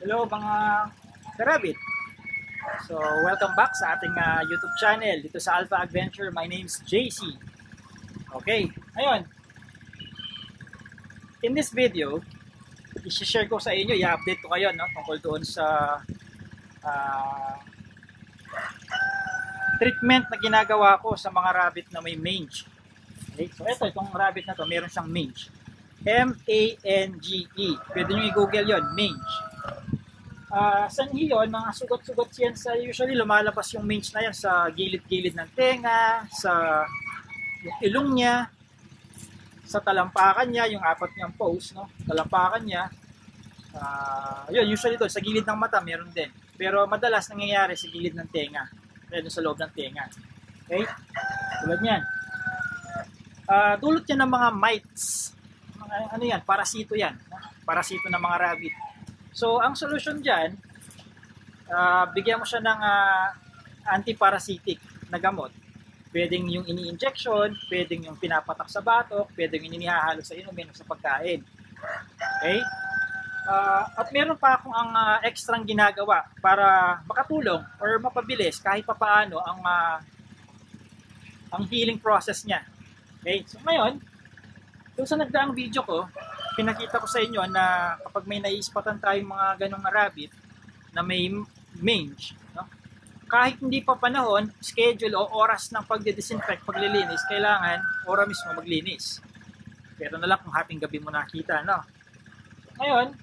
Hello mga karabit. So welcome back sa ating YouTube channel dito sa Alpha Adventure. My name is JC. Okay, ngayon in this video, i-share ko sa inyo, i-update ko kayo tungkol doon sa treatment na ginagawa ko sa mga rabbit na may mange. Okay, so itong rabbit na to, meron siyang mange. M-A-N-G-E. Pwede nyo i-google yon, mange. Sanhi yun, mga sugat-sugat yan sa, usually lumalabas yung mange na yan sa gilid-gilid ng tenga, sa yung ilong niya, sa talampakan niya, yung apat niyang pose, talampakan niya. Yun, usually doon, sa gilid ng mata, meron din. Pero madalas nangyayari sa gilid ng tenga, kaya sa loob ng tenga. Okay? Tulad niyan. Dulot yan ng mga mites. Ano yan? Parasito yan. Parasito ng mga rabbit. So, ang solution dyan, bigyan mo siya ng antiparasitic na gamot. Pwedeng yung ini-injection, pwedeng yung pinapatak sa batok, pwedeng yung inihahalo sa inumin o sa pagkain. Okay? At meron pa akong extrang ginagawa para makatulong or mapabilis kahit papaano ang healing process niya. Okay? So, ngayon, kung sa nagdaang video ko, pinakita ko sa inyo na kapag may naiispatan tayong mga ganong rabbit na may mange, kahit hindi pa panahon, schedule o oras ng pagde-disinfect, paglilinis, kailangan oras mismo maglinis. Pero na lang kung hating gabi mo nakita, Ngayon,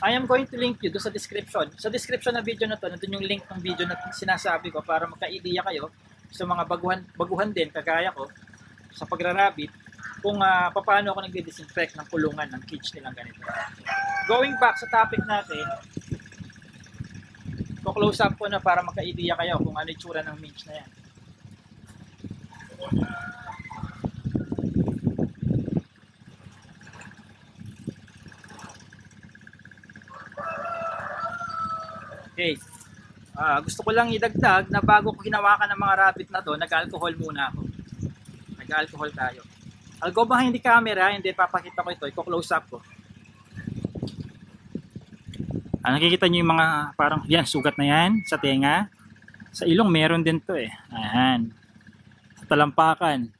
I am going to link you doon sa description. Sa description ng video na to, nandun yung link ng video na sinasabi ko para magka-idea kayo sa mga baguhan din, kagaya ko, sa pagra-rabbit, kung paano ako nagde-disinfect ng kulungan ng cage nilang ganito. Going back sa topic natin, close up ko na para magka-idea kayo kung ano yung tsura ng mange na yan. Okay. Gusto ko lang idagdag na bago ko hinawakan ng mga rabbit na to, nag-alcohol muna ako. Nag-alcohol tayo. I'll go behind the camera, hindi papakita ko ito, i-close up ko. Nakikita nyo yung mga parang, yan, sugat na yan sa tenga. Sa ilong meron din to eh. Ayan. Sa talampakan.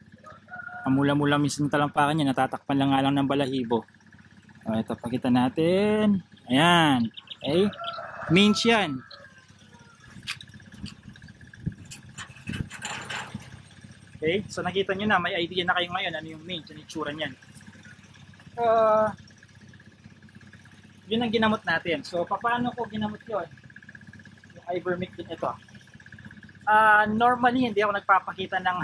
Mula-mula minsan yung talampakan niya, natatakpan lang nga lang ng balahibo. Ito, pakita natin. Ayan. Okay. Mange yan. Okay, so nakita nyo na, may idea na kayo ngayon ano yung mange, ano yung tsura niyan. Yun ang ginamot natin. So, paano ko ginamot yun? Yung ivermectin ito. Normally, hindi ako nagpapakita ng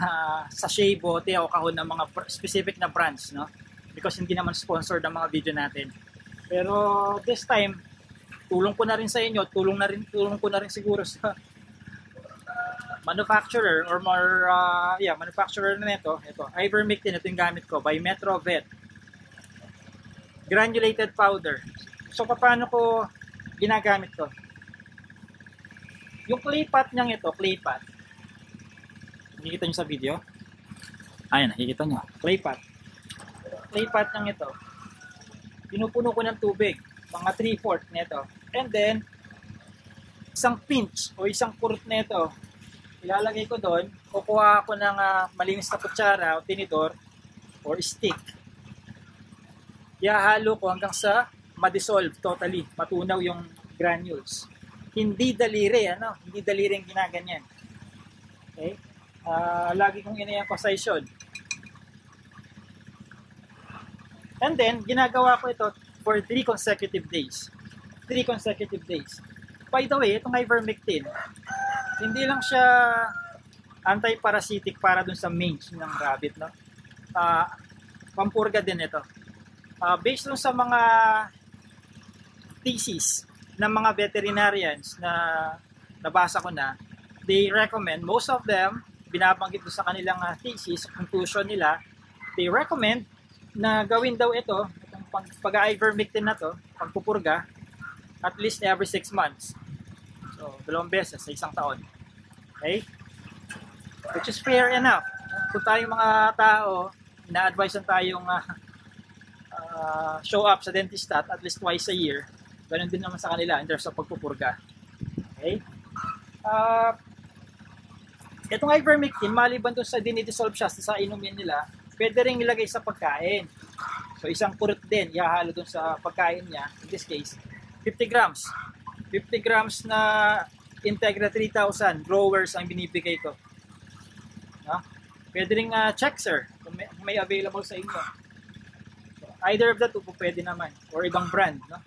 sachet, bote o kahon ng mga specific na brands, Because hindi naman sponsored ang mga video natin. Pero this time, tulong ko na rin sa inyo, tulong ko na rin siguro sa manufacturer or more manufacturer na nito. Ito, ivermectin, ito yung gamit ko by Metrovet. Granulated powder. So paano ko ginagamit to? Yung clay pot niyang ito, clay pot. Nakikita niyo sa video? Ayan, nakikita niyo. Clay pot. Clay pot niyang ito. Pinupuno ko ng tubig, mga 3/4 nito. And then isang pinch o isang kurot nito. Ilalagay ko doon, kukuha ako ng malinis na kutsara o tinidor or stick. Ihahalo ko hanggang sa ma-dissolve totally, matunaw yung granules. Hindi daliri, hindi daliri ang ginaganyan. Okay? Lagi kong ina-emphasize yun. And then, ginagawa ko ito for 3 consecutive days. 3 consecutive days. By the way, itong ivermectin, hindi lang siya anti-parasitic para dun sa mange ng rabbit, pampurga din ito. Based dun sa mga thesis ng mga veterinarians na nabasa ko na, they recommend, most of them, binabanggit doon sa kanilang thesis, conclusion nila, they recommend na gawin daw itong pag-ivermectin na to, pagpupurga, at least every 6 months. So, 2 beses sa isang taon. Okay? Which is fair enough. Kung tayong mga tao, ina-advise tayong show up sa dentist at least twice a year. Ganun din naman sa kanila in terms of pagpupurga. Okay? Itong ivermectin, maliban dun sa dinidissolve siya sa inumin nila, pwede rin ilagay sa pagkain. So isang kurot din, ihahalo dun sa pagkain niya, in this case, 50 grams. 50 grams na Integra 3000 growers ang binibigay ko. No? Pwede rin Chexer kung may available sa inyo. So, either of the two po pwede naman. Or ibang brand, no?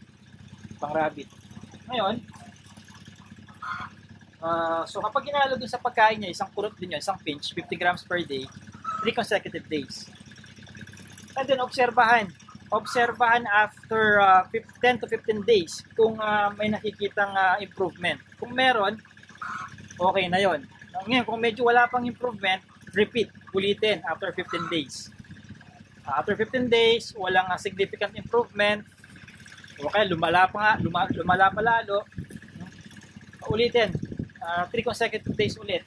Pang rabbit. Ngayon, so kapag ginalo dun sa pagkain niya, isang kurot din yun, isang pinch, 50 grams per day, 3 consecutive days. And then obserbahan after 10 to 15 days kung may nakikitang improvement. Kung meron, okay na yon. Ngayon, kung medyo wala pang improvement, repeat, ulitin after 15 days. After 15 days, walang significant improvement, okay, lumala pa lalo, ulitin, 3 consecutive days ulit.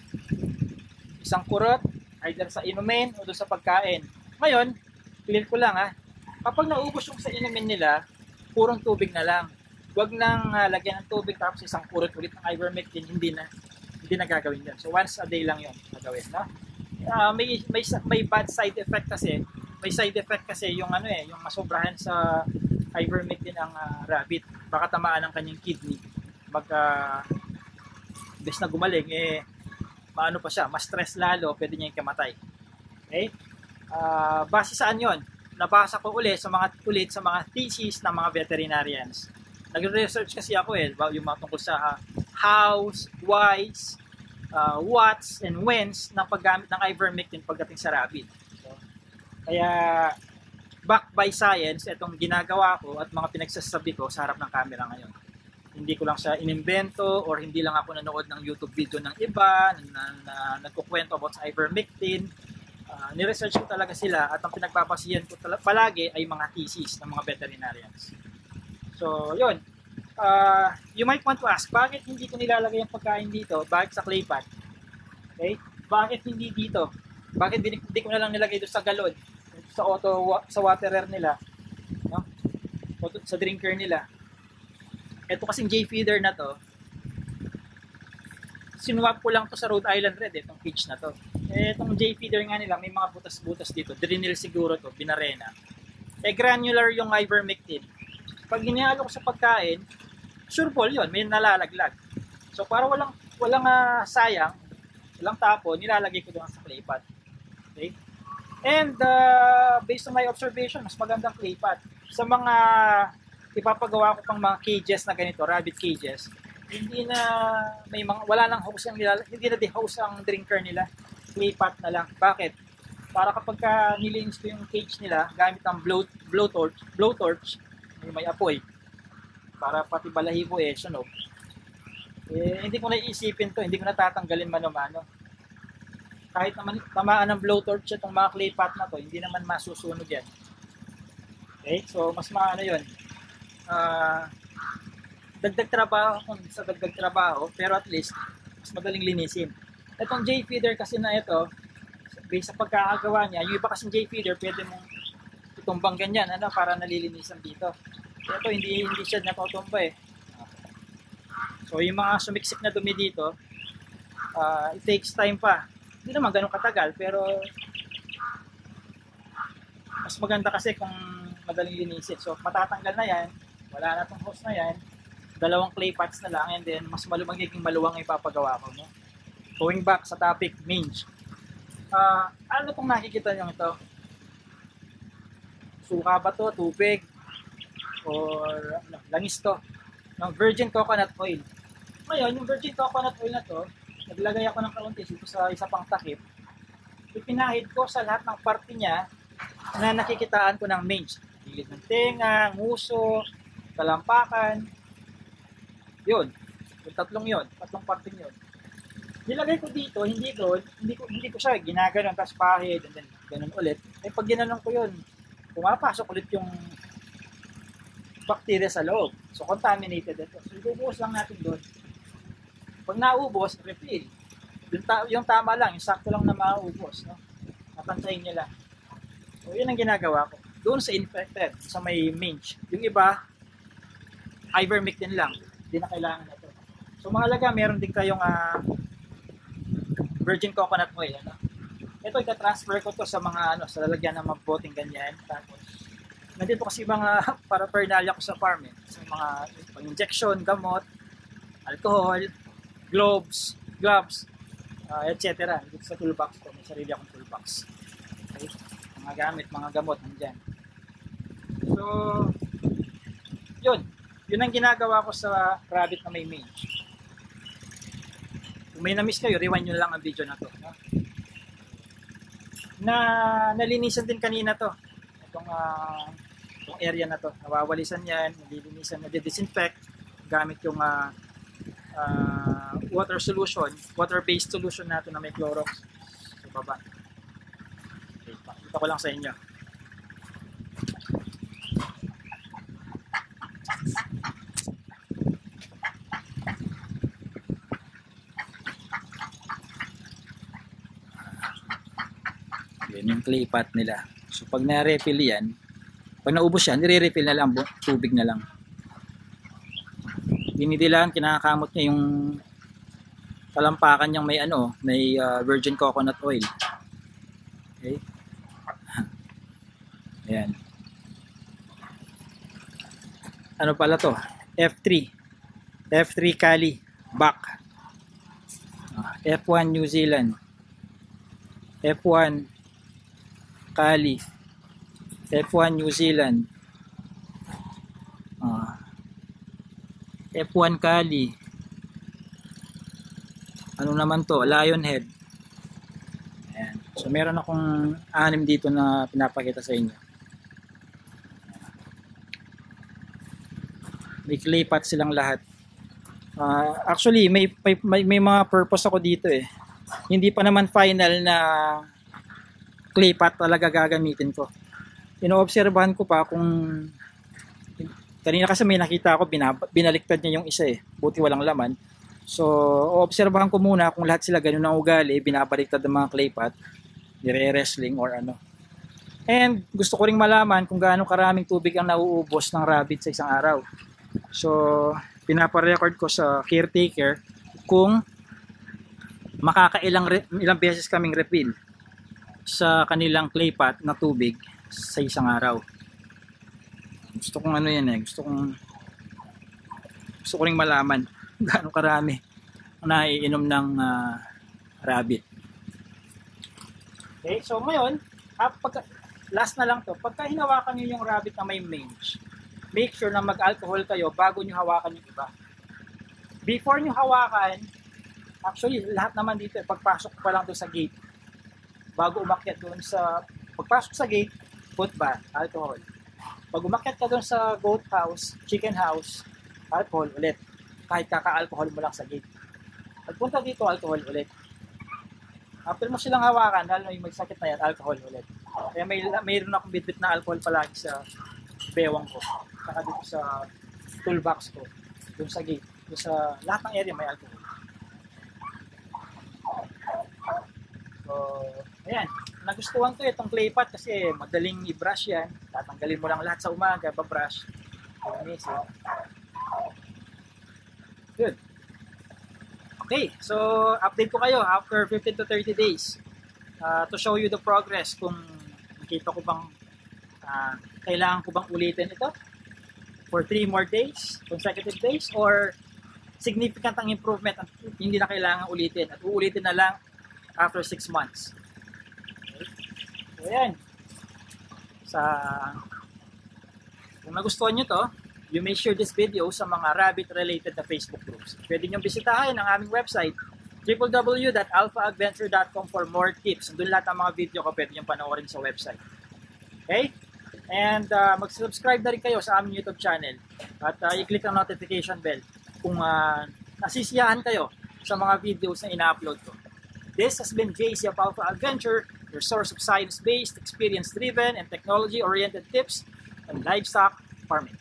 Isang kurot, either sa inumin o doon sa pagkain. Ngayon, clear ko lang kapag naubos yung sa inumin nila, purong tubig na lang. Huwag nang lagyan ng tubig tapos isang kurot ulit ng ivermectin, hindi na gagawin yan. So once a day lang yun gagawin, no? May bad side effect kasi. May side effect kasi yung yung masobrahan sa ivermectin ang rabbit. Baka tamaan ng kanyang kidney. Bes na gumaling, maano pa siya, mas stress lalo, pwede niya ikamatay. Okay? Base saan yon? Nabasa ko ulit sa mga thesis ng mga veterinarians. Nag-research kasi ako yung mga tungkol sa hows, whys, whats, and whens ng paggamit ng ivermectin pagdating sa rabbit. So, kaya backed by science, itong ginagawa ko at mga pinagsasabi ko sa harap ng camera ngayon. Hindi ko lang siya inimbento or hindi lang ako nanood ng YouTube video ng iba na nagkukwento about sa ivermectin. Ni-research ko talaga sila at ang pinagbabasihan ko palagi ay mga thesis ng mga veterinarians. So, yun. You might want to ask, bakit hindi ko nilalagay ang pagkain dito? Bakit sa clay pot? Okay? Bakit hindi dito? Bakit hindi ko na lang nilagay doon sa galon? Sa waterer nila? No? O sa drinker nila? Ito kasing J-feeder na to, sinuwap ko lang to sa Rhode Island Red, itong cage na to. Itong J-feeder nga nila, may mga butas-butas dito. Drinil siguro to, binarena. Granular yung ivermectin. Pag ginihalo ko sa pagkain, sure ball yun, may nalalaglag. So para walang sayang, walang tapo, nilalagay ko doon sa clay pot. Okay? And based on my observation, mas magandang clay pot. Sa mga ipapagawa ko pang mga cages na ganito, rabbit cages, hindi na wala nang hose hindi na de-hose ang drinker nila, clay pot na lang. Bakit? Para kapag nilinis ko yung cage nila gamit ang blowtorch, may apoy para pati balahibo sunog. Hindi ko na iisipin to, hindi ko na tatanggalin mano-mano. Kahit naman tamaan ng blowtorch itong mga clay pot na to, hindi naman masusunog yan. Okay? So mas maano yun. Dagdag trabaho, pero at least mas madaling linisin. Itong J-feeder kasi na ito, based sa pagkakagawa niya, yung iba kasing J-feeder pwede mong itumbang ganyan para nalilinisan dito. Ito hindi siya natutumba So yung mga sumiksik na dumi dito, it takes time pa. Hindi naman ganun katagal, pero mas maganda kasi kung madaling linisin. So matatanggal na yan, wala na tong hose na yan, 2 clay pots na lang, and then mas magiging maluwang ipapagawa ko. No? Going back sa topic, mange. Ano itong nakikita nyo ito? Suka ba to? Tubig? Or langis to? Ng virgin coconut oil. Ngayon, yung virgin coconut oil na to, naglagay ako ng kaunti dito sa isa pang takip. Ipinahid ko sa lahat ng parte niya na nakikitaan ko ng mange. Gilid ng tenga, nguso, talampakan. Yun. Yung tatlong parte yun. Nilagay ko dito, hindi doon, hindi ko siya ginaganon, tapos pahid, and then ganun ulit. Pag ginanon ko yun, pumapasok ulit yung bacteria sa loob. So, contaminated ito. So, ibubuhos lang natin doon. Pag naubos, refill. Yung tama lang, yung sakto lang na maubos. No? Napantayin nyo lang. So, yun ang ginagawa ko. Doon sa infected, sa may mange. Yung iba, ivermectin lang. Hindi na kailangan na ito. So mahalaga, meron din kayong virgin coconut oil. Ano? Ito, ita-transfer ko to sa mga sa lalagyan ng mga boting ganyan. Tapos, nandito kasi mga paraphernalia ko sa farm. So, mga pang-injection, gamot, alcohol, gloves, etc. Dito sa toolbox ko, may sarili akong toolbox. Okay? Mga gamit, mga gamot, nandyan. So, yun ang ginagawa ko sa rabbit na may mange. Kung may na-miss kayo, rewind nyo lang ang video na to. No? Nalinisan din kanina to. Itong area na to. Nawawalisan yan, nalilinisan, nadidisinfect gamit yung water solution, water-based solution natin na may Clorox sa baba. Okay, pakita ko lang sa inyo. Yan yung clay pot nila. So pag na-refill yan, pag naubos yan, nire-refill na lang, tubig na lang. Dinidilaan, kinakamot niya yung talampakan niyang may virgin coconut oil. Okay? Ayan. Ano pala to? F3 Cali back. F1 New Zealand. F1 Cali, F1 New Zealand, F1 Cali, ano naman to, Lionhead. Ayan. So meron akong 6 dito na pinapakita sa inyo. May clay pot silang lahat. Actually may mga purpose ako dito eh. Hindi pa naman final na clay pot talaga gagamitin ko. Inoobserbahan ko pa kung kanina kasi may nakita ako binaliktad niya yung isa eh. Buti walang laman. So, oobserbahan ko muna kung lahat sila ganun ang ugali, binabaliktad ng mga clay pot, nire-wrestling or ano. And gusto ko ring malaman kung gaano karaming tubig ang nauubos ng rabbit sa isang araw. So, pinapa-record ko sa caretaker kung ilang beses kaming refill sa kanilang clay pot na tubig sa isang araw. Gusto kong gusto ko ring malaman gaano karami ang naiinom ng rabbit. Okay, so ngayon, last na lang to, pagka hinawakan nyo yung rabbit na may mange, make sure na mag-alcohol kayo bago nyo hawakan yung iba. Before nyo hawakan, actually lahat naman dito, pagpasok pa lang doon sa gate, bago umakyat doon pagpasok sa gate, foot bath, alcohol. Pag umakyat ka doon sa goat house, chicken house, alcohol ulit. Kahit kaka-alcohol mo lang sa gate. Pagpunta dito, alcohol ulit. After mo silang hawakan, lalo yung may sakit na yan, alcohol ulit. Kaya mayroon akong bitbit na alcohol palagi sa bewang ko. Saka dito sa toolbox ko. Doon sa gate. Doon sa lahat ng area may alcohol. So, ayan. Nagustuhan ko itong clay pot kasi madaling i-brush yan. Tatanggalin mo lang lahat sa umaga, ba-brush. Amazing. Good. Okay, so update ko kayo after 15 to 30 days to show you the progress kung nakita ko bang kailangan ko bang ulitin ito for 3 more days, consecutive days, or significant ang improvement at hindi na kailangan ulitin at uulitin na lang after 6 months. So yan. Kung nagustuhan nyo to, you may share this video sa mga rabbit-related na Facebook groups. Pwede nyo bisitahin ang aming website, www.alphaadventure.com for more tips. Doon lahat ng mga video ko pwede nyo panoorin sa website. Okay? And mag-subscribe na rin kayo sa aming YouTube channel. At i-click ang notification bell kung nasisiyahan kayo sa mga videos na ina-upload ko. This has been JC of Alpha Adventure, your source of science-based, experience-driven, and technology-oriented tips on livestock farming.